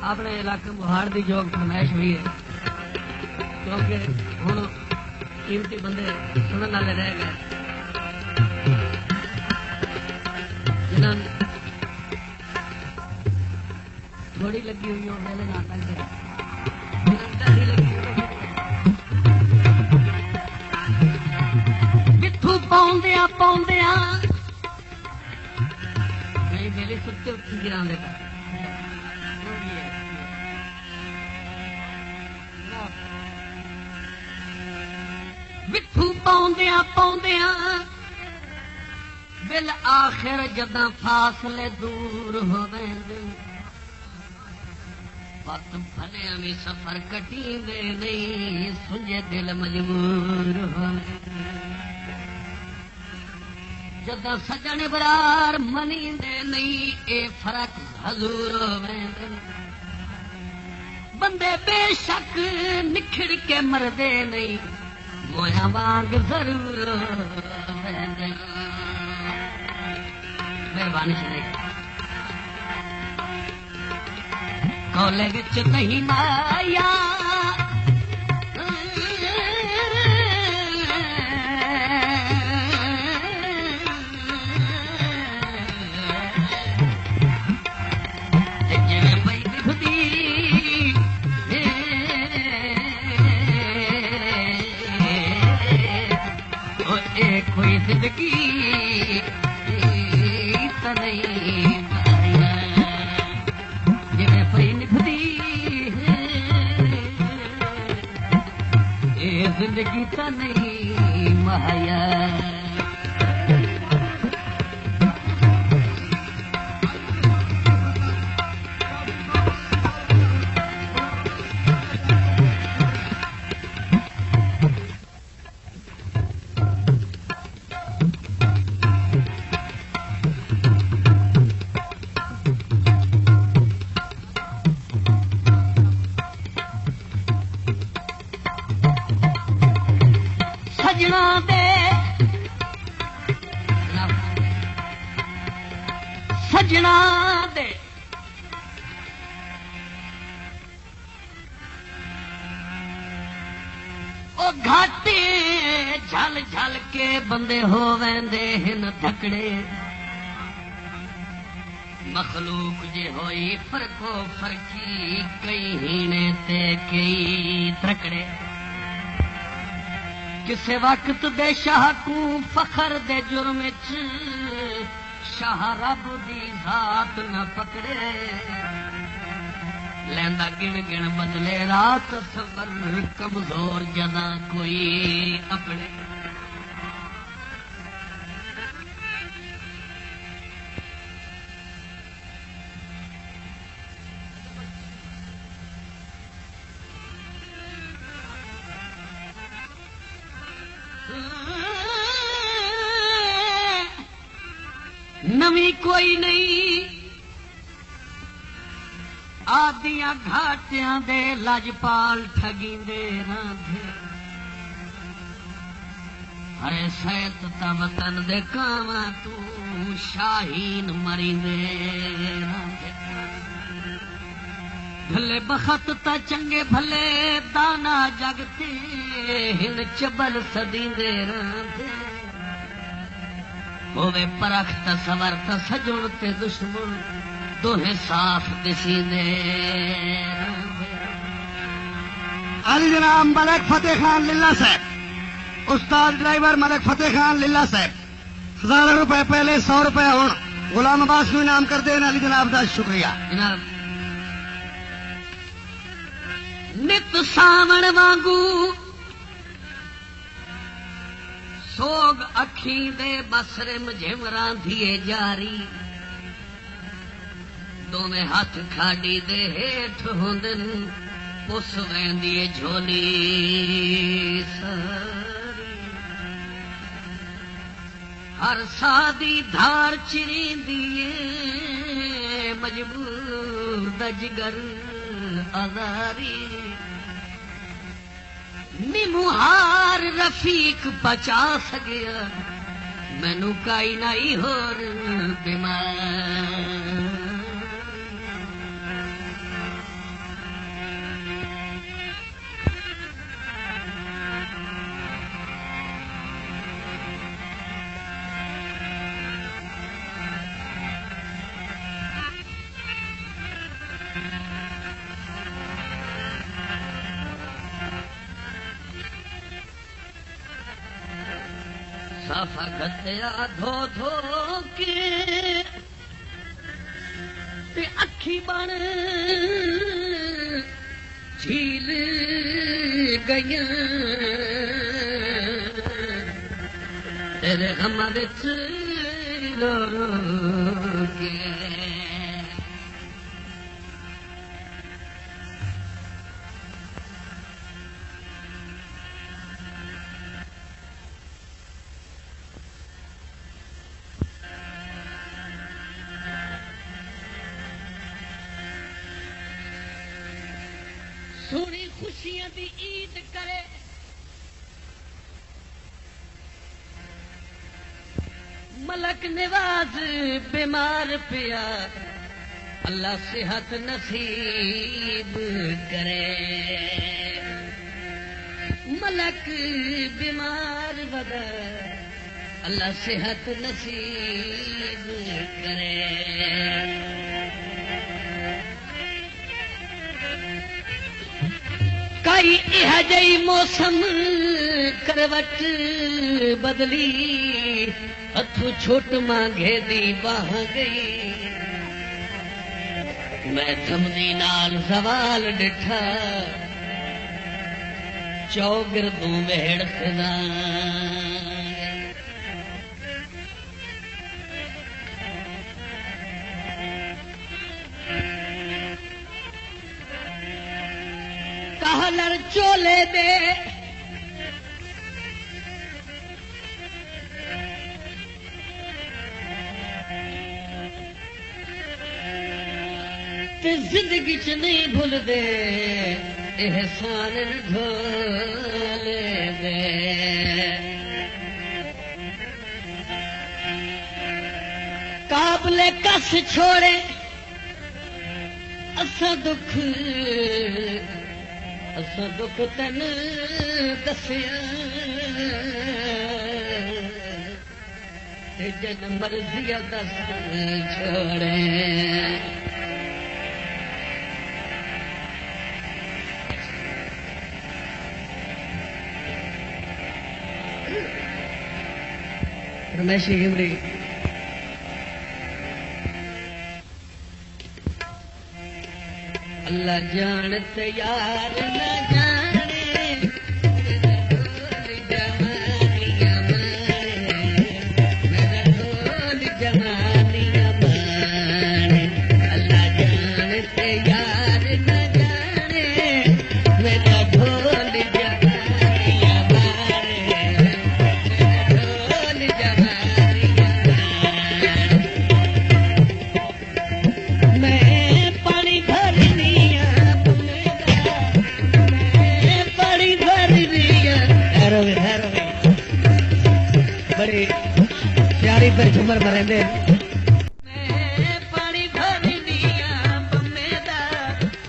अपने इलाके मुहाड़ की जोग फरमाइश हुई है, क्योंकि हुण कीमती बंदे सुनने वाले रह गए। जिन्होंने थोड़ी लगी हुई हो मेले नाटक बिथू पाउंदिया पाउंदिया नहीं मेले सुते उठी गिरा देता बिथू पाउंदिया पाउंदिया बिल आखिर जदा फासले दूर हो वेंदे वक्त भले भी सफर कटींदे नहीं सुंजे दिल मजबूर हो जदा सजन बरार मनींदे नहीं ए फर्क हजूर हो वेंदे बंदे बेशक निखड़ के मरदे नहीं मोया वांग जरूर वेंदे। मेहरबानी से कॉलेज च नहीं माया जिवें पई दिखदी ए कोई जिंदगी नहीं जिवें पई निभदी ए जिंदगी तो नहीं माया। सजना दे ओ घाटे झल झल के बंदे हो वेंदे हिन धकड़े मखलूक जे होई फरको फरकी कई हीने ते कई त्रकड़े किसे वक्त दे शाह को फखर दे जुर्म च शाह रब दी जात न पकड़े लैंदा गिण गिण बदले रात सबर कमजोर जदा कोई अपने नवी कोई नहीं आदियां घाटियां दे लजपाल ठगींदे रांधे हरे सैत ता वतन दे कावां तू शाहीन मरींदे रांधे भले बखत ता चंगे भले दाना जगते हिन चबल सदींदे रांधे होवे परख ता सवर ता सजण ते दुश्मन दोहे साफ दिसींदे। अली जनाब मलिक फतेह खान लिल्ला साहब, उस्ताद ड्राइवर मलिक फतेह खान लिल्ला साहब, 1000 रुपए पहले 100 रुपए हुण गुलाम अब्बास नूं इनाम कर देन। अली जनाब दा शुक्रिया जनाब। नित सावण वांगू सोग अखी दे बसरे मुझे थिए जारी दोवें हाथ खाड़ी दे हेठ होंदन पुस वेंदी झोली सारी हर सादी धार चिरींदी मजबूर दजगर आजारी निमुहार रफीक बचा सकिया मैनू काई नाई होर बीमार साफा गद्या धो धो के ते अखी बन झील गईयां तेरे गम विच रो रो के सोनी खुशियां दी ईद करे मलक नवाज बीमार पिया अल्लाह सेहत नसीब करे मलक बीमार वदा अल्लाह सेहत नसीब करे कई यह जई मौसम करवट बदली हथू छोट मांगे दी बाह गई मैं थमदी नाल सवाल डिठा चौगिरदू वेड़ खदा कहलर चोले दे ते जिंदगी च नहीं भूल दे एहसान ढोले दे काबले कस छोड़े असा दुख तन दसिया जन मर्जिया दस छोड़े रमेशी हिमरी अल्लाह जानते यार न जाने मेरा ढोल जवानिया माने अल्लाह जानते यार न जाने मेरा ढोल जवानिया माने ढोल जवानिया मैं पानी भरनी बड़ी प्यारी पर झुमर मरेंदे मैं पानी भरी दिया बमेदा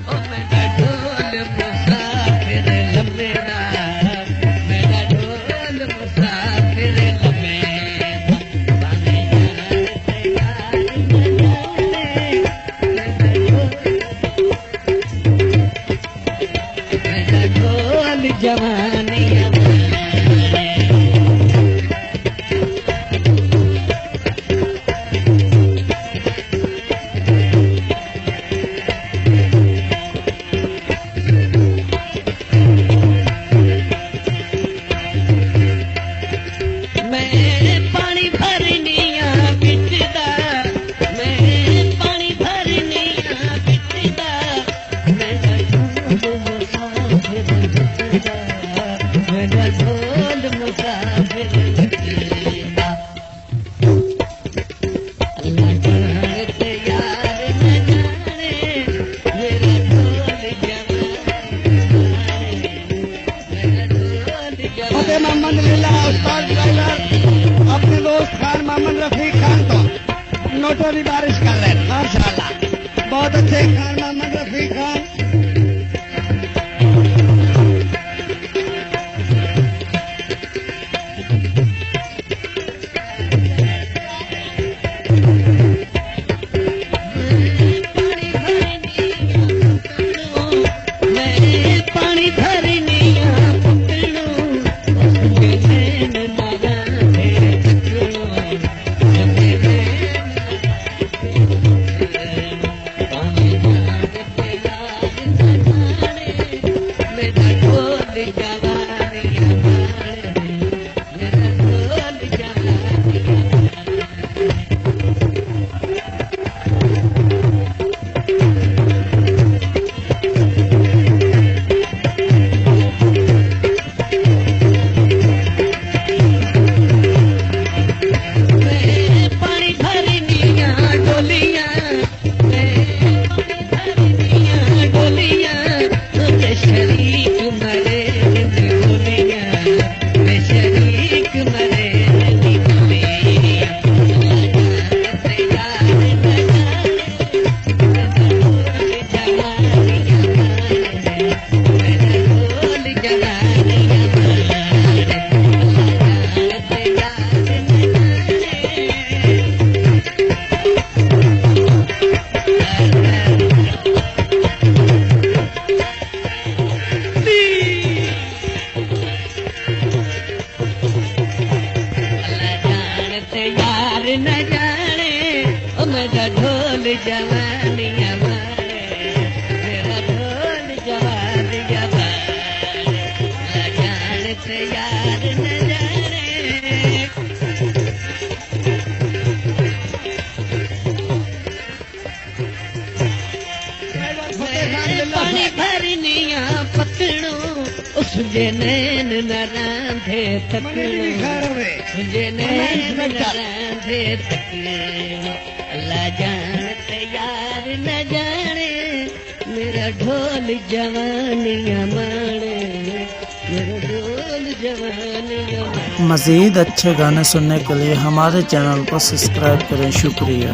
ओ मेरा ढोल मुसाफिर लमेदा मेरा ढोल मुसाफिर लमेदा मेरा ढोल जवानिया मोहम्मद लीला उस्ताद ड्राइवर अपने दोस्त खान मोहम्मद रफीक खान को नोटों की बारिश कर रहे हैं माशाल्लाह बहुत अच्छे खान मोहम्मद रफीक खान मेरा ढोल जवानियां मारे, मेरा ढोल जवानियां मारे, न जानते यार न जाने। पानी भरनिया पकड़ो उसके नैन न रांधे तकड़ो, उसके नैन न रांधे तकड़ो, अल्लाह जानते यार न जाने, मेरा ढोल जवानियां मारे, मेरा ढोल जवानियां मारे। मज़ीद अच्छे गाने सुनने के लिए हमारे चैनल को सब्सक्राइब करें। शुक्रिया।